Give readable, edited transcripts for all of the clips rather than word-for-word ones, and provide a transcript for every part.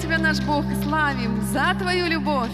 Тебя, наш Бог, и славим за Твою любовь.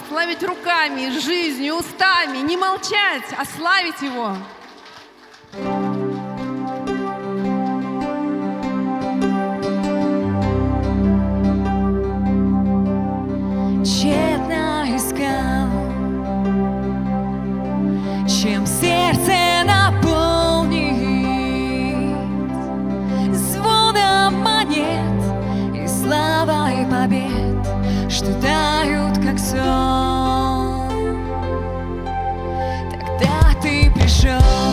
славить руками, жизнью, устами, не молчать, а славить Его. Тщетно искал, чем сердце наполнить, звоном монет и славой побед, что тают, как сон. Тогда ты пришел.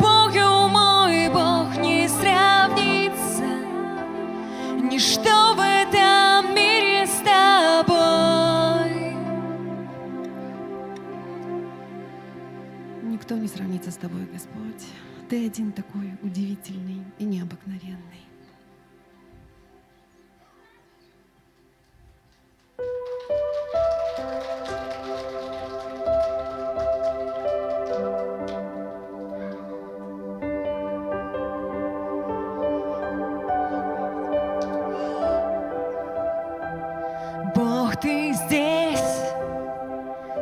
любовью, мой Бог, не сравнится. Ничто в этом мире с тобой. Никто не сравнится с тобой, Господь. Ты один такой удивительный и необыкновенный. Бог, ты здесь,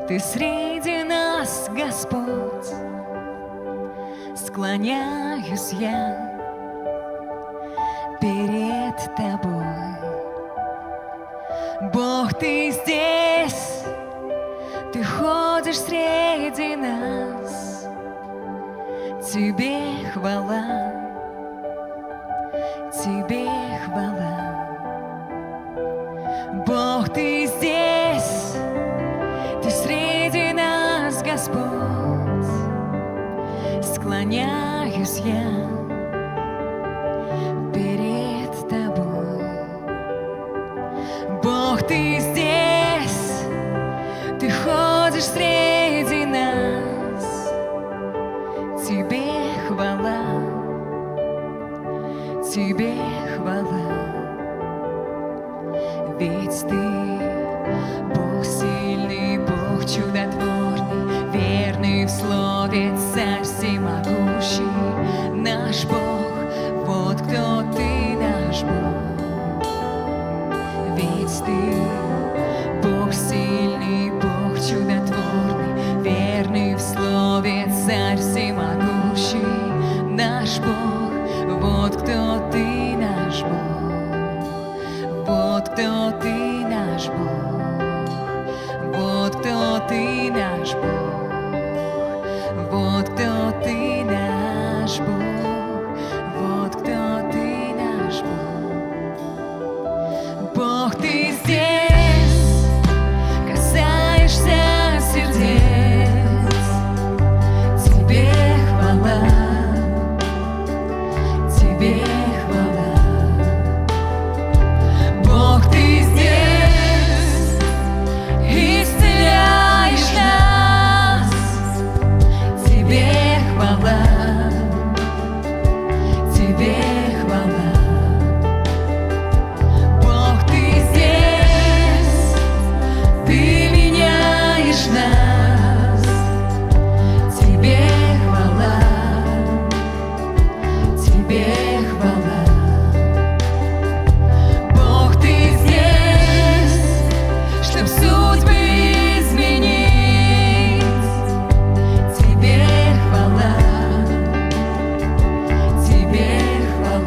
ты среди нас, Господь. Склоняюсь я перед тобой. Бог, ты здесь, ты ходишь среди нас. Тебе хвала, тебе хвала. Бог, ты здесь, ты среди нас, Господь. Склоняюсь я перед тобой. Бог, ты здесь, ты ходишь среди нас. Тебе хвала, тебе хвала. Ведь ты Бог сильный, Бог чудотворный, верный в слове, Царь всемогущий, наш Бог, вот кто ты, наш Бог. Ведь ты Бог сильный, Бог чудотворный, верный в слове, Царь всемогущий, наш Бог, вот кто ты, наш Бог. Вот кто ты, наш Бог, вот кто ты, наш Бог, вот кто ты, наш Бог, вот кто ты, наш Бог. Бог, ты здесь, касаешься сердец, тебе хвала, тебе хвала. Бог, ты здесь, исцеляешь нас, тебе хвала, тебе хвала. Бог, ты здесь, ты меняешь нас, тебе хвала, тебе хвала. Бог, ты здесь, чтоб судьбы изменить, тебе хвала, тебе хвала.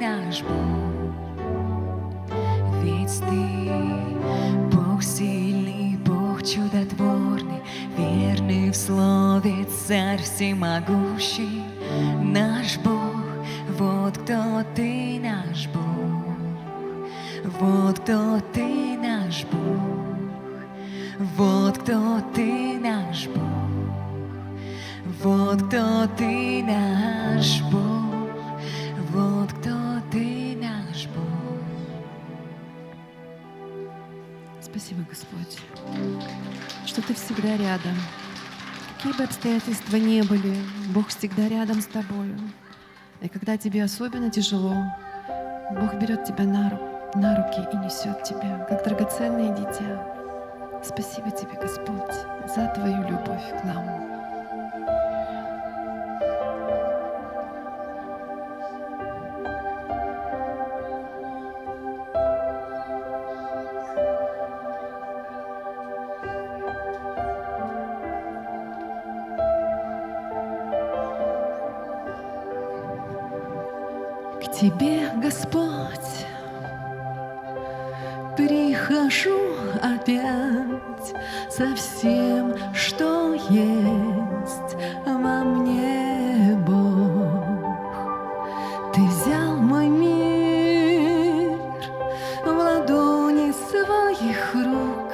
наш Бог. Ведь Ты Бог сильный, Бог чудотворный, верный в слове, Царь всемогущий, наш Бог. Вот кто Ты, наш Бог. Вот кто Ты, наш Бог. Вот кто Ты, наш Бог. Вот кто Ты, наш Бог. Вот кто Ты, наш Бог. Спасибо, Господь, что Ты всегда рядом. Какие бы обстоятельства ни были, Бог всегда рядом с тобою. И когда тебе особенно тяжело, Бог берет тебя на руки и несет тебя, как драгоценное дитя. Спасибо тебе, Господь, за Твою любовь к нам. К Тебе, Господь, прихожу опять со всем, что есть во мне, Бог. Ты взял мой мир в ладони своих рук.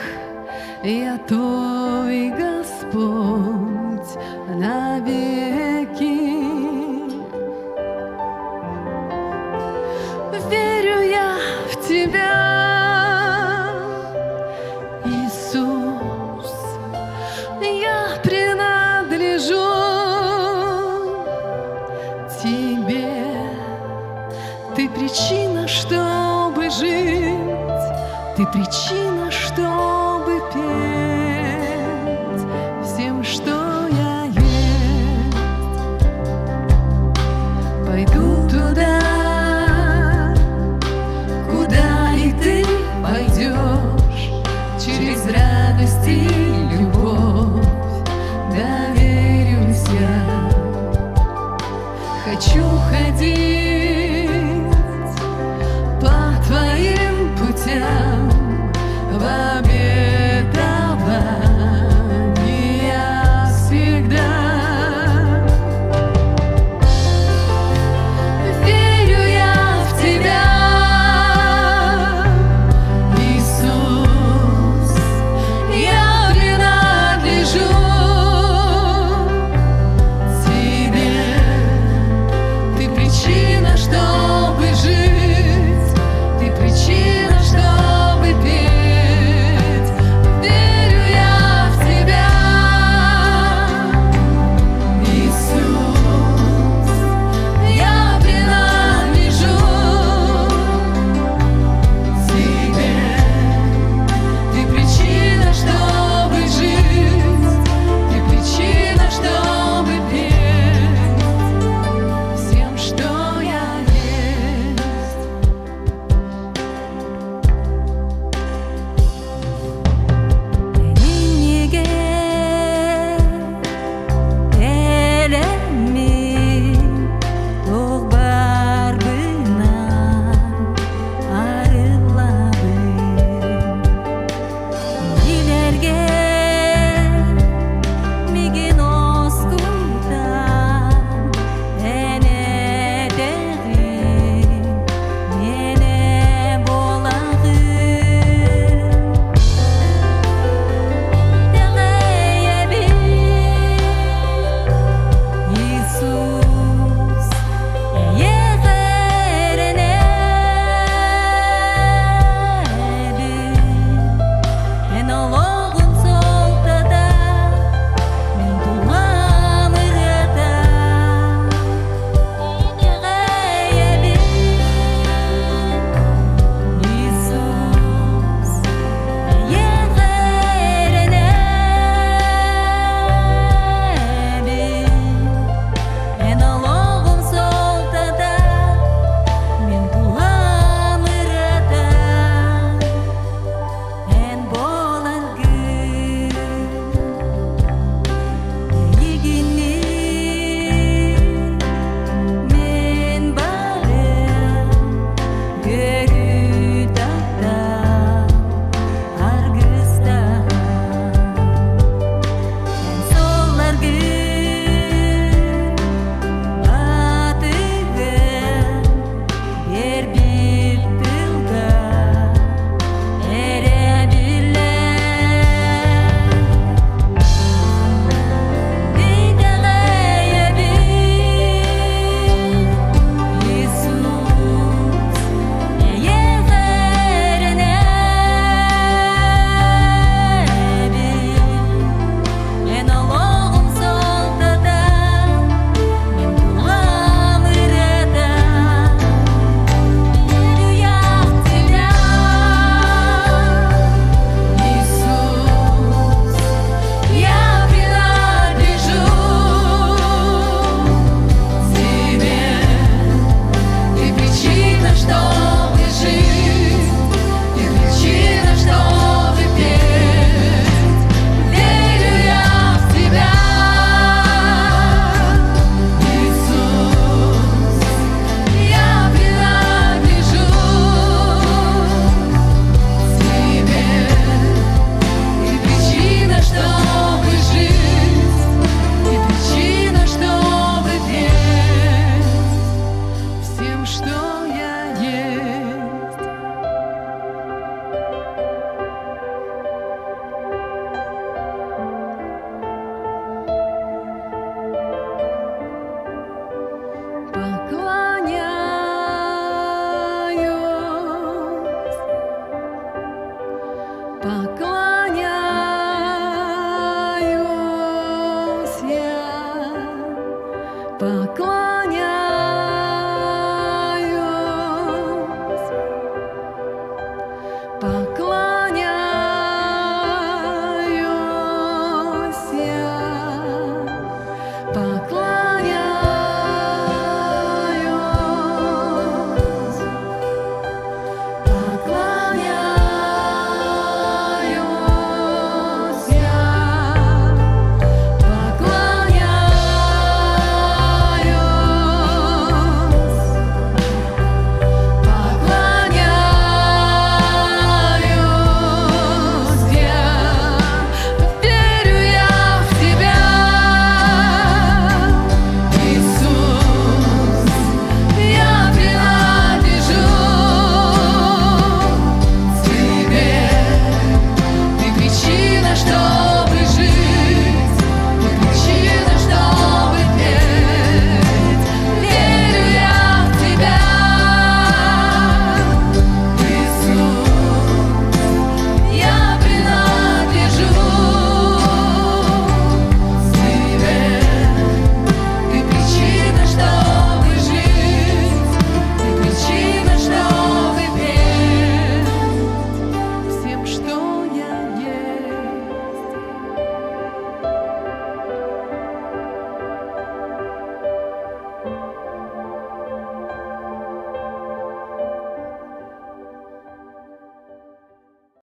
Я Твой, Господь, навеки. Верю я в Тебя, Иисус, я принадлежу Тебе. Ты причина, чтобы жить, Ты причина, чтобы петь всем, что я есть. Пойду туда, куда и Ты пойдешь, через радость и любовь доверюсь я. Хочу ходить по Твоим путям в обед. терпение.